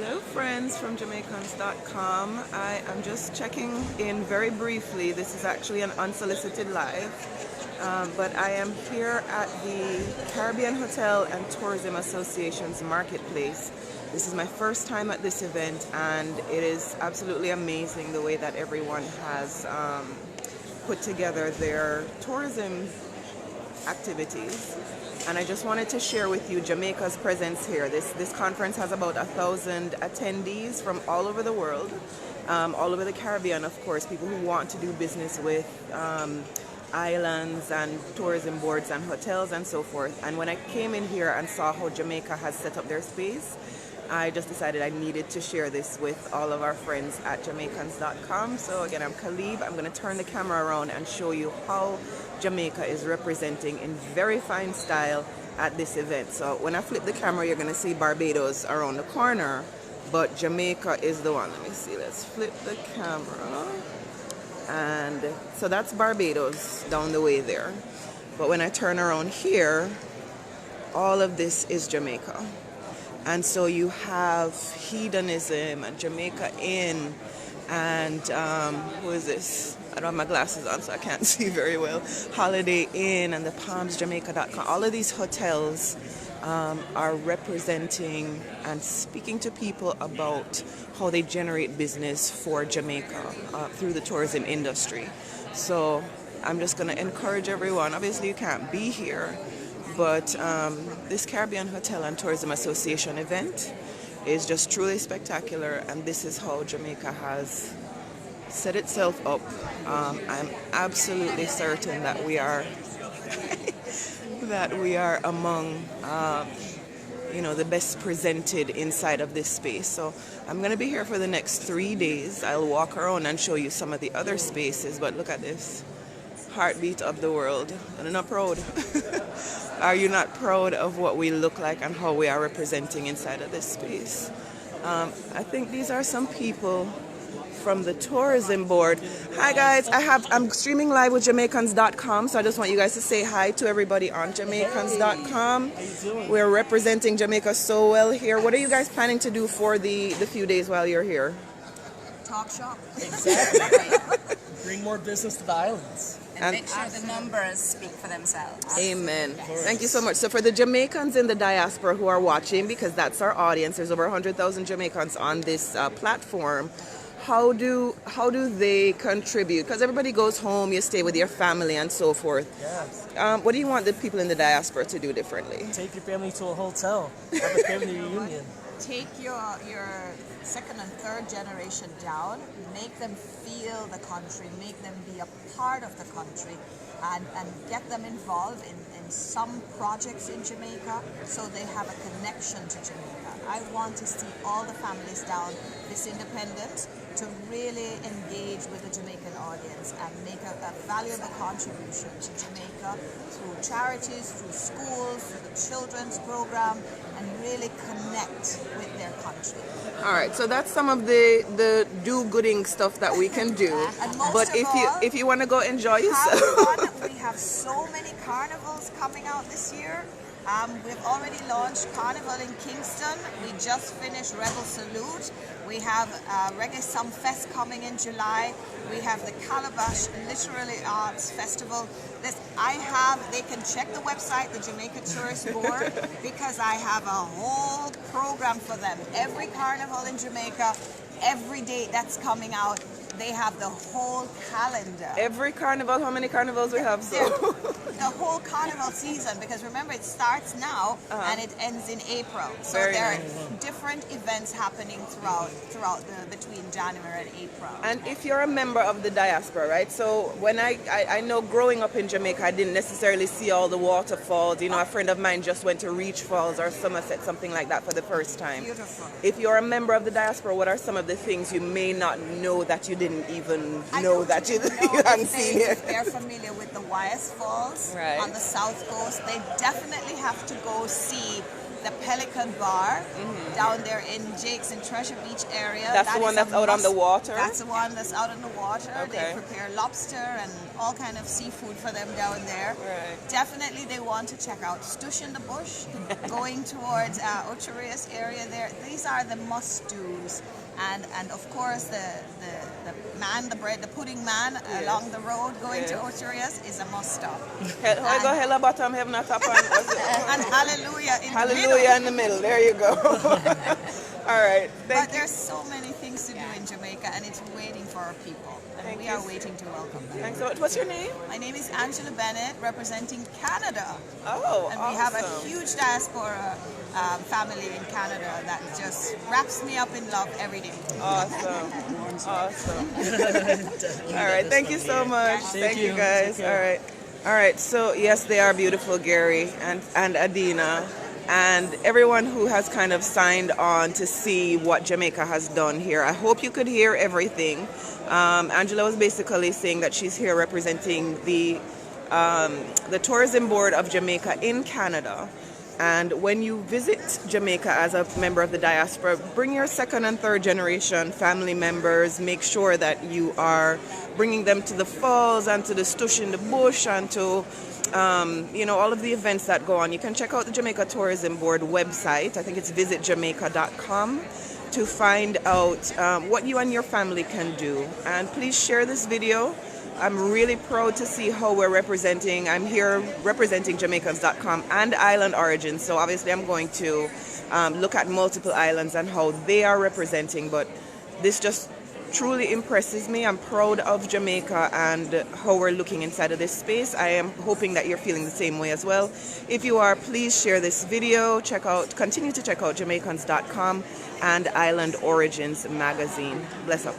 Hello friends from Jamaicans.com. I am just checking in very briefly. This is actually an unsolicited live, but I am here at the Caribbean Hotel and Tourism Association's Marketplace. This is my first time at this event, and it is absolutely amazing the way that everyone has put together their tourism activities. And I just wanted to share with you Jamaica's presence here. This conference has about 1,000 attendees from all over the world, all over the Caribbean, of course, people who want to do business with islands and tourism boards and hotels and so forth. And when I came in here and saw how Jamaica has set up their space, I just decided I needed to share this with all of our friends at Jamaicans.com. So again, I'm Calibe. I'm going to turn the camera around and show you how Jamaica is representing in very fine style at this event. So when I flip the camera, you're going to see Barbados around the corner, but Jamaica is the one. Let me see. Let's flip the camera. And so that's Barbados down the way there. But when I turn around here, all of this is Jamaica. And so you have Hedonism and Jamaica Inn and who is this? I don't have my glasses on so I can't see very well. Holiday Inn and the PalmsJamaica.com. All of these hotels are representing and speaking to people about how they generate business for Jamaica through the tourism industry. So I'm just going to encourage everyone. Obviously you can't be here, but this Caribbean Hotel and Tourism Association event is just truly spectacular, and this is how Jamaica has set itself up. I'm absolutely certain that we are among the best presented inside of this space. So I'm going to be here for the next 3 days. I'll walk around and show you some of the other spaces, but look at this. Heartbeat of the world. And I'm not proud. Are you not proud of what we look like and how we are representing inside of this space? I think these are some people from the tourism board. Hi guys, I'm streaming live with Jamaicans.com, so I just want you guys to say hi to everybody on Jamaicans.com. We're representing Jamaica so well here. What are you guys planning to do for the few days while you're here? Talk shop. Exactly. Bring more business to the islands. And make sure the numbers speak for themselves. Amen. Thank you so much. So for the Jamaicans in the diaspora who are watching, because that's our audience, there's over 100,000 Jamaicans on this platform. How do they contribute? Because everybody goes home, you stay with your family and so forth. Yes. What do you want the people in the diaspora to do differently? Take your family to a hotel. Have a family reunion. Take your second and third generation down, make them feel the country, make them be a part of the country, and get them involved in some projects in Jamaica so they have a connection to Jamaica. I want to see all the families down this independent to really engage with the Jamaican audience and make a valuable contribution to Jamaica through charities, through schools, through the children's program, and really connect with their country. All right, so that's some of the do-gooding stuff that we can do. But if you want to go enjoy yourself, have fun. We have so many carnivals coming out this year. We've already launched Carnival in Kingston. We just finished Rebel Salute. We have Reggae Some Fest coming in July. We have the Calabash Literary Arts Festival. They can check the website, the Jamaica Tourist Board, because I have a whole program for them. Every carnival in Jamaica, every date that's coming out, they have the whole calendar. Every carnival, how many carnivals we have? So the whole carnival season, because remember it starts now and it ends in April. So Very there nice. are different events happening throughout between January and April. And if you're a member of the diaspora, right? So when I know growing up in Jamaica, I didn't necessarily see all the waterfalls. A friend of mine just went to Reach Falls or Somerset, something like that for the first time. Beautiful. If you're a member of the diaspora, what are some of the things you may not know that you didn't even I know don't that you even know hadn't if seen here. if they're familiar with the Wyeth Falls Right. on the south coast, they definitely have to go see the Pelican Bar down there in Jake's and Treasure Beach area. That's the That one is that's a out on the must- water? That's the one that's out on the water. Okay. They prepare lobster and all kind of seafood for them down there. Right. Definitely they want to check out Stush in the Bush, going towards Ocherius area there. These are the must-dos. And of course the pudding man Yes. along the road going to Yes. Ocherius is a must-stop. How go hella bottom, heaven at top, And hallelujah in the middle. hallelujah in the middle. There you go. All right. But Thank you. there's so many things to do in Jamaica, and it's waiting for our people. And Thank we you. are waiting to welcome them. Thanks so much. What's your name? My name is Angela Bennett, representing Canada. Oh, And awesome. we have a huge diaspora family in Canada that just wraps me up in love every day. Awesome. Awesome. All right. Thank you so much. Thank you you. guys. Take care. All right. All right. So yes, they are beautiful, Gary and Adina, and everyone who has kind of signed on to see what Jamaica has done here. I hope you could hear everything. Angela was basically saying that she's here representing the Tourism Board of Jamaica in Canada. And when you visit Jamaica as a member of the diaspora, bring your second and third generation family members. Make sure that you are bringing them to the falls and to the Stush in the Bush and to all of the events that go on. You can check out the Jamaica Tourism Board website. I think it's visitjamaica.com to find out what you and your family can do. And please share this video. I'm really proud to see how we're representing. I'm here representing Jamaicans.com and Island Origins. So obviously I'm going to look at multiple islands and how they are representing. But this just truly impresses me. I'm proud of Jamaica and how we're looking inside of this space. I am hoping that you're feeling the same way as well. If you are, please share this video. Continue to check out Jamaicans.com and Island Origins magazine. Bless up.